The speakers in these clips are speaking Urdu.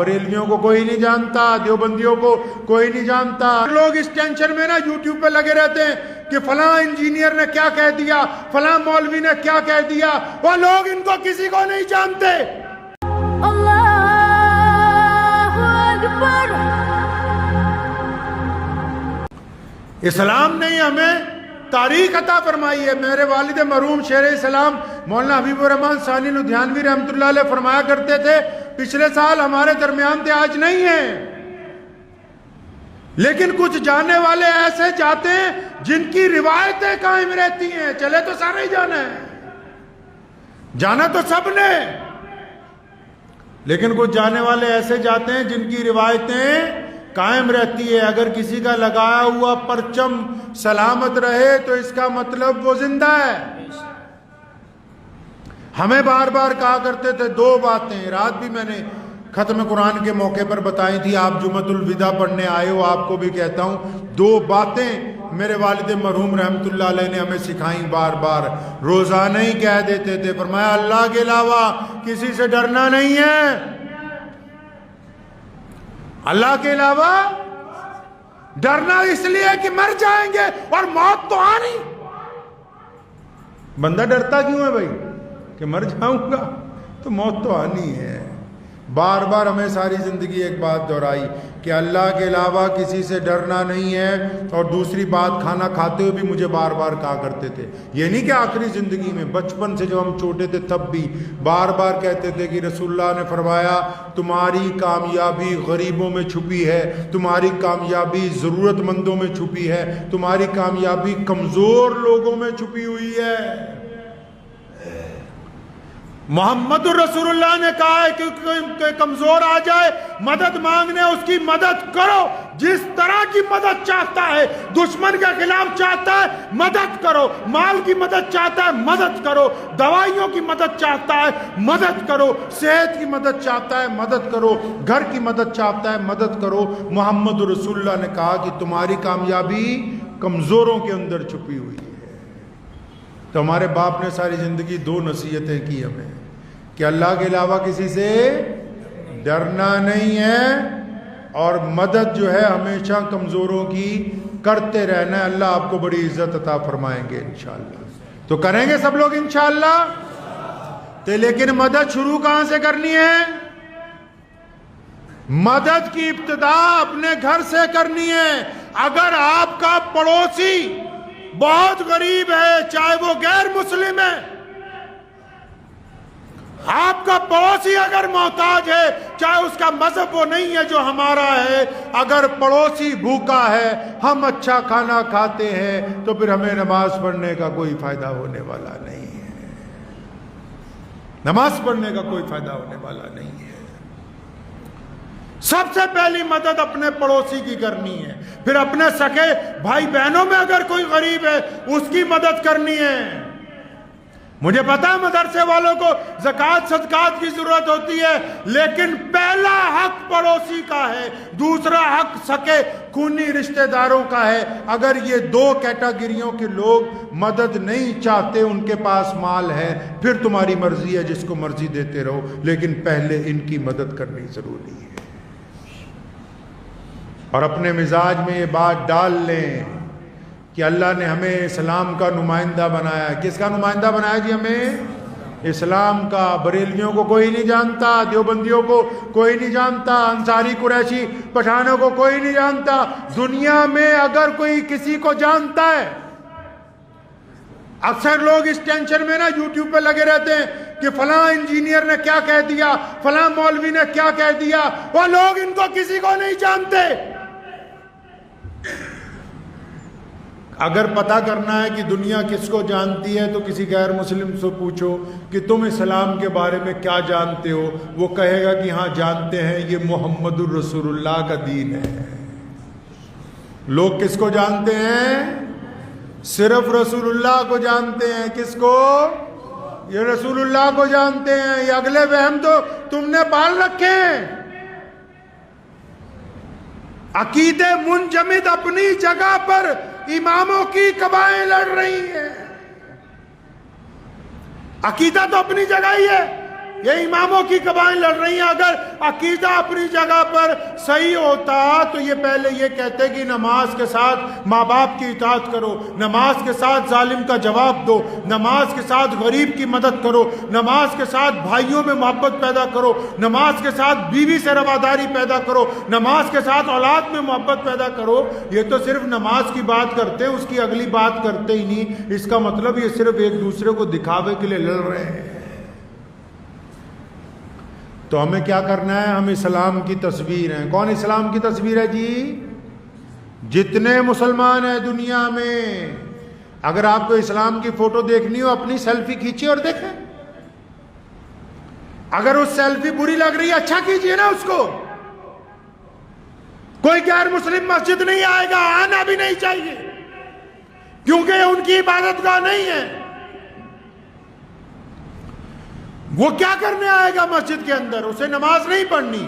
بریلویوں کو کوئی نہیں جانتا، دیوبندیوں کو کوئی نہیں جانتا۔ لوگ اس ٹینشن میں نا یوٹیوب پہ لگے رہتے ہیں کہ فلاں انجینئر نے کیا کہہ دیا، فلاں مولوی نے کیا کہہ دیا، وہ لوگ ان کو کسی کو نہیں جانتے۔ اسلام نے ہمیں تاریخ عطا فرمائی ہے۔ میرے والد مرحوم شیر اسلام مولانا حبیب الرحمن ثانی لدھیانوی رحمۃ اللہ علیہ فرمایا کرتے تھے، پچھلے سال ہمارے درمیان تھے، آج نہیں ہیں، لیکن کچھ جانے والے ایسے جاتے ہیں جن کی روایتیں قائم رہتی ہیں۔ چلے تو سارے ہی جانا ہے، جانا تو سب نے، لیکن کچھ جانے والے ایسے جاتے ہیں جن کی روایتیں قائم رہتی ہے۔ اگر کسی کا لگایا ہوا پرچم سلامت رہے تو اس کا مطلب وہ زندہ ہے۔ ہمیں بار بار کہا کرتے تھے دو باتیں، رات بھی میں نے ختم قرآن کے موقع پر بتائی تھی، آپ جمعۃ الوداع پڑھنے آئے ہو، آپ کو بھی کہتا ہوں، دو باتیں میرے والد مرحوم رحمۃ اللہ علیہ نے ہمیں سکھائیں، بار بار روزانہ ہی کہہ دیتے تھے۔ فرمایا اللہ کے علاوہ کسی سے ڈرنا نہیں ہے، اللہ کے علاوہ ڈرنا اس لیے کہ مر جائیں گے اور موت تو آنی۔ بندہ ڈرتا کیوں ہے بھائی؟ کہ مر جاؤں گا تو موت تو آنی ہے۔ بار بار ہمیں ساری زندگی ایک بات دہرائی کہ اللہ کے علاوہ کسی سے ڈرنا نہیں ہے، اور دوسری بات کھانا کھاتے ہوئے بھی مجھے بار بار کہا کرتے تھے، یہ نہیں کہ آخری زندگی میں، بچپن سے جب ہم چھوٹے تھے تب بھی بار بار کہتے تھے کہ رسول اللہ نے فرمایا تمہاری کامیابی غریبوں میں چھپی ہے، تمہاری کامیابی ضرورت مندوں میں چھپی ہے، تمہاری کامیابی کمزور لوگوں میں چھپی ہوئی ہے۔ محمد رسول اللہ نے کہا ہے کہ کمزور آ جائے مدد مانگنے، اس کی مدد کرو، جس طرح کی مدد چاہتا ہے، دشمن کے خلاف چاہتا ہے مدد کرو، مال کی مدد چاہتا ہے مدد کرو، دوائیوں کی مدد چاہتا ہے مدد کرو، صحت کی مدد چاہتا ہے مدد کرو، گھر کی مدد چاہتا ہے مدد کرو۔ محمد رسول اللہ نے کہا کہ تمہاری کامیابی کمزوروں کے اندر چھپی ہوئی ہے۔ تو ہمارے باپ نے ساری زندگی دو نصیحتیں کی ہمیں کہ اللہ کے علاوہ کسی سے ڈرنا نہیں ہے، اور مدد جو ہے ہمیشہ کمزوروں کی کرتے رہنا ہے۔ اللہ آپ کو بڑی عزت عطا فرمائیں گے انشاءاللہ، تو کریں گے سب لوگ انشاءاللہ۔ تو لیکن مدد شروع کہاں سے کرنی ہے؟ مدد کی ابتدا اپنے گھر سے کرنی ہے۔ اگر آپ کا پڑوسی بہت غریب ہے، چاہے وہ غیر مسلم ہے، آپ کا پڑوسی اگر محتاج ہے، چاہے اس کا مذہب وہ نہیں ہے جو ہمارا ہے، اگر پڑوسی بھوکا ہے، ہم اچھا کھانا کھاتے ہیں، تو پھر ہمیں نماز پڑھنے کا کوئی فائدہ ہونے والا نہیں ہے، نماز پڑھنے کا کوئی فائدہ ہونے والا نہیں ہے۔ سب سے پہلی مدد اپنے پڑوسی کی کرنی ہے، پھر اپنے سکے بھائی بہنوں میں اگر کوئی غریب ہے اس کی مدد کرنی ہے۔ مجھے پتا ہے مدرسے والوں کو زکوٰۃ صدقات کی ضرورت ہوتی ہے، لیکن پہلا حق پڑوسی کا ہے، دوسرا حق سکے خونی رشتہ داروں کا ہے۔ اگر یہ دو کیٹیگریوں کے لوگ مدد نہیں چاہتے، ان کے پاس مال ہے، پھر تمہاری مرضی ہے، جس کو مرضی دیتے رہو، لیکن پہلے ان کی مدد کرنی ضروری ہے۔ اور اپنے مزاج میں یہ بات ڈال لیں کہ اللہ نے ہمیں اسلام کا نمائندہ بنایا ہے۔ کس کا نمائندہ بنایا جی ہمیں؟ اسلام کا۔ بریلویوں کو کوئی نہیں جانتا، دیوبندیوں کو کوئی نہیں جانتا، انصاری قریشی پٹھانوں کو کوئی نہیں جانتا۔ دنیا میں اگر کوئی کسی کو جانتا ہے، اکثر لوگ اس ٹینشن میں نا یوٹیوب پہ لگے رہتے ہیں کہ فلاں انجینئر نے کیا کہہ دیا، فلاں مولوی نے کیا کہہ دیا، وہ لوگ ان کو کسی کو نہیں جانتے۔ اگر پتہ کرنا ہے کہ دنیا کس کو جانتی ہے تو کسی غیر مسلم سے پوچھو کہ تم اسلام کے بارے میں کیا جانتے ہو، وہ کہے گا کہ ہاں جانتے ہیں، یہ محمد الرسول اللہ کا دین ہے۔ لوگ کس کو جانتے ہیں؟ صرف رسول اللہ کو جانتے ہیں۔ کس کو؟ یہ رسول اللہ کو جانتے ہیں۔ یہ اگلے وہم تو تم نے پال رکھے ہیں۔ عقیدے منجمد اپنی جگہ پر اماموں کی قبائیں لڑ رہی ہیں۔ عقیدہ تو اپنی جگہ ہی ہے، یہ اماموں کی کبائیں لڑ رہی ہیں. اگر عقیدہ اپنی جگہ پر صحیح ہوتا تو یہ پہلے یہ کہتے کہ نماز کے ساتھ ماں باپ کی اطاعت کرو, نماز کے ساتھ ظالم کا جواب دو, نماز کے ساتھ غریب کی مدد کرو, نماز کے ساتھ بھائیوں میں محبت پیدا کرو, نماز کے ساتھ بیوی سے رواداری پیدا کرو, نماز کے ساتھ اولاد میں محبت پیدا کرو. یہ تو صرف نماز کی بات کرتے ہیں, اس کی اگلی بات کرتے ہی نہیں. اس کا مطلب یہ صرف ایک دوسرے کو دکھاوے کے لیے لڑ رہے ہیں. تو ہمیں کیا کرنا ہے؟ ہم اسلام کی تصویر ہیں. کون اسلام کی تصویر ہے جی؟ جتنے مسلمان ہیں دنیا میں, اگر آپ کو اسلام کی فوٹو دیکھنی ہو اپنی سیلفی کھینچیے اور دیکھیں. اگر اس سیلفی بری لگ رہی ہے اچھا کیجئے نا اس کو. کوئی غیر مسلم مسجد نہیں آئے گا, آنا بھی نہیں چاہیے, کیونکہ یہ ان کی عبادت گاہ نہیں ہے. وہ کیا کرنے آئے گا مسجد کے اندر؟ اسے نماز نہیں پڑھنی.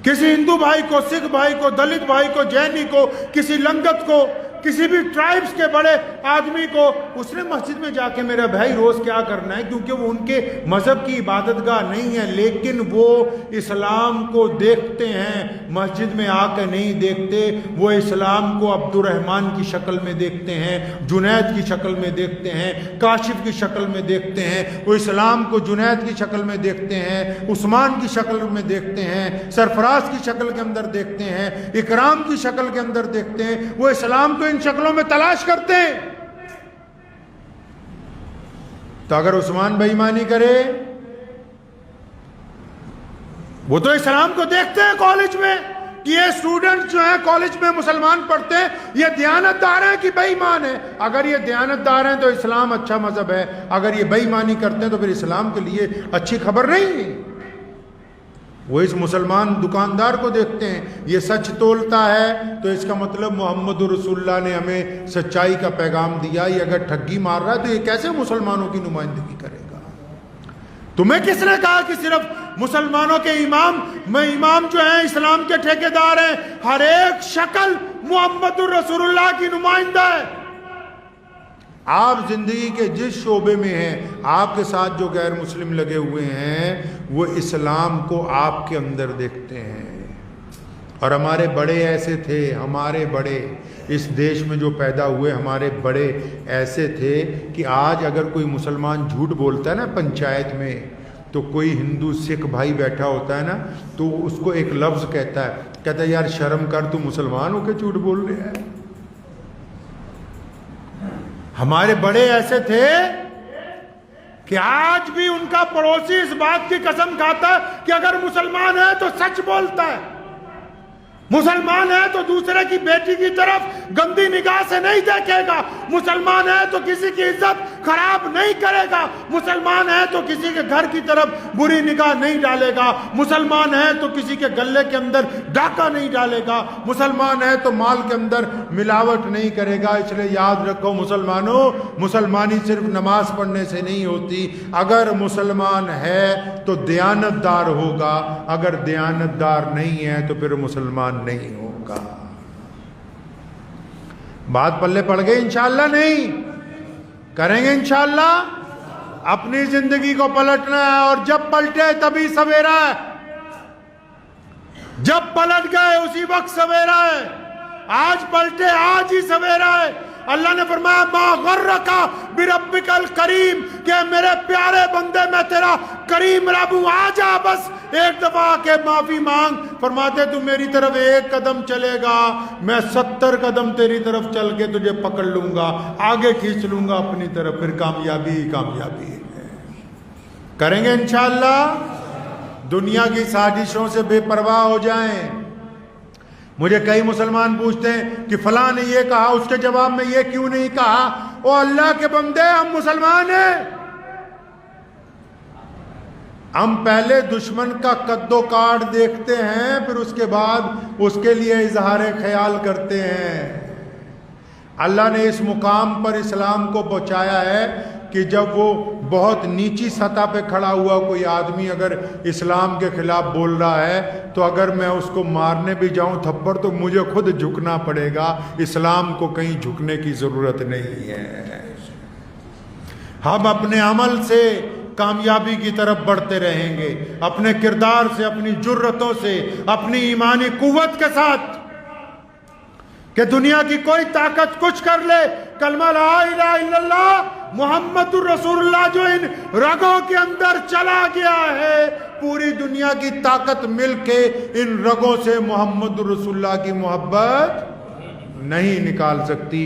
کسی ہندو بھائی کو, سکھ بھائی کو, دلت بھائی کو, جینی کو, کسی لنگت کو, کسی بھی ٹرائبز کے بڑے آدمی کو, اس نے مسجد میں جا کے میرا بھائی روز کیا کرنا ہے؟ کیونکہ وہ ان کے مذہب کی عبادت گاہ نہیں ہے, لیکن وہ اسلام کو دیکھتے ہیں. مسجد میں آ کے نہیں دیکھتے, وہ اسلام کو عبد الرحمن کی شکل میں دیکھتے ہیں, جنید کی شکل میں دیکھتے ہیں, کاشف کی شکل میں دیکھتے ہیں. وہ اسلام کو جنید کی شکل میں دیکھتے ہیں, عثمان کی شکل میں دیکھتے ہیں, سرفراز کی شکل کے اندر دیکھتے ہیں, اکرام کی شکل کے اندر دیکھتے ہیں. وہ اسلام کو ان شکلوں میں تلاش کرتے ہیں. تو اگر عثمان بے ایمانی کرے, وہ تو اسلام کو دیکھتے ہیں کالج میں کہ یہ اسٹوڈنٹ جو ہیں کالج میں مسلمان پڑھتے ہیں, یہ دیانتدار ہیں کہ بے ایمان ہیں. اگر یہ دیانتدار ہیں تو اسلام اچھا مذہب ہے, اگر یہ بے ایمانی کرتے ہیں تو پھر اسلام کے لیے اچھی خبر نہیں. وہ اس مسلمان دکاندار کو دیکھتے ہیں, یہ سچ تولتا ہے تو اس کا مطلب محمد رسول اللہ نے ہمیں سچائی کا پیغام دیا. یہ اگر ٹھگی مار رہا ہے تو یہ کیسے مسلمانوں کی نمائندگی کرے گا؟ تمہیں کس نے کہا کہ صرف مسلمانوں کے امام جو ہیں اسلام کے ٹھیکیدار ہیں؟ ہر ایک شکل محمد رسول اللہ کی نمائندہ ہے. آپ زندگی کے جس شعبے میں ہیں, آپ کے ساتھ جو غیر مسلم لگے ہوئے ہیں وہ اسلام کو آپ کے اندر دیکھتے ہیں. اور ہمارے بڑے ایسے تھے, ہمارے بڑے اس دیش میں جو پیدا ہوئے ہمارے بڑے ایسے تھے کہ آج اگر کوئی مسلمان جھوٹ بولتا ہے نا پنچایت میں, تو کوئی ہندو سکھ بھائی بیٹھا ہوتا ہے نا تو اس کو ایک لفظ کہتا ہے یار شرم کر, تو مسلمان ہو کے جھوٹ بول رہے ہیں. ہمارے بڑے ایسے تھے کہ آج بھی ان کا پڑوسی اس بات کی قسم کھاتا ہے کہ اگر مسلمان ہے تو سچ بولتا ہے, مسلمان ہے تو دوسرے کی بیٹی کی طرف گندی نگاہ سے نہیں دیکھے گا, مسلمان ہے تو کسی کی عزت خراب نہیں کرے گا, مسلمان ہے تو کسی کے گھر کی طرف بری نگاہ نہیں ڈالے گا, مسلمان ہے تو کسی کے گلے کے اندر ڈاکہ نہیں ڈالے گا, مسلمان ہے تو مال کے اندر ملاوٹ نہیں کرے گا. اس لیے یاد رکھو مسلمانوں, مسلمانی صرف نماز پڑھنے سے نہیں ہوتی. اگر مسلمان ہے تو دیانتدار ہوگا, اگر دیانتدار نہیں ہے تو پھر مسلمان نہیں ہوگا. بات پلے پڑ گئی؟ انشاءاللہ نہیں کریں گے انشاءاللہ. اپنی زندگی کو پلٹنا ہے, اور جب پلٹے تبھی سویرا ہے, جب پلٹ گئے اسی وقت سویرا ہے. آج پلٹے آج ہی سویرا ہے. اللہ نے فرمایا ما غرک بربک الکریم, کہ میرے پیارے بندے میں تیرا کریم رب ہوں, آ جا بس ایک دفعہ کے معافی مانگ. فرماتے تو میری طرف ایک قدم چلے گا, میں 70 قدم تیری طرف چل کے تجھے پکڑ لوں گا, آگے کھینچ لوں گا اپنی طرف, پھر کامیابی ہی کامیابی ہے. کریں گے انشاءاللہ. دنیا کی سازشوں سے بے پرواہ ہو جائیں. مجھے کئی مسلمان پوچھتے ہیں کہ فلاں نے یہ کہا, اس کے جواب میں یہ کیوں نہیں کہا؟ او اللہ کے بندے, ہم مسلمان ہیں. ہم پہلے دشمن کا قد و کاٹ دیکھتے ہیں, پھر اس کے بعد اس کے لیے اظہار خیال کرتے ہیں. اللہ نے اس مقام پر اسلام کو پہنچایا ہے کہ جب وہ بہت نیچی سطح پہ کھڑا ہوا کوئی آدمی اگر اسلام کے خلاف بول رہا ہے, تو اگر میں اس کو مارنے بھی جاؤں تھپڑ تو مجھے خود جھکنا پڑے گا. اسلام کو کہیں جھکنے کی ضرورت نہیں ہے. ہم اپنے عمل سے کامیابی کی طرف بڑھتے رہیں گے، اپنے کردار سے، اپنی جرتوں سے، اپنی ایمانی قوت کے ساتھ، کہ دنیا کی کوئی طاقت کچھ کر لے، کلمہ لا الہ الا اللہ محمد الرسول اللہ جو ان رگوں کے اندر چلا گیا ہے، پوری دنیا کی طاقت مل کے ان رگوں سے محمد الرسول اللہ کی محبت نہیں نکال سکتی۔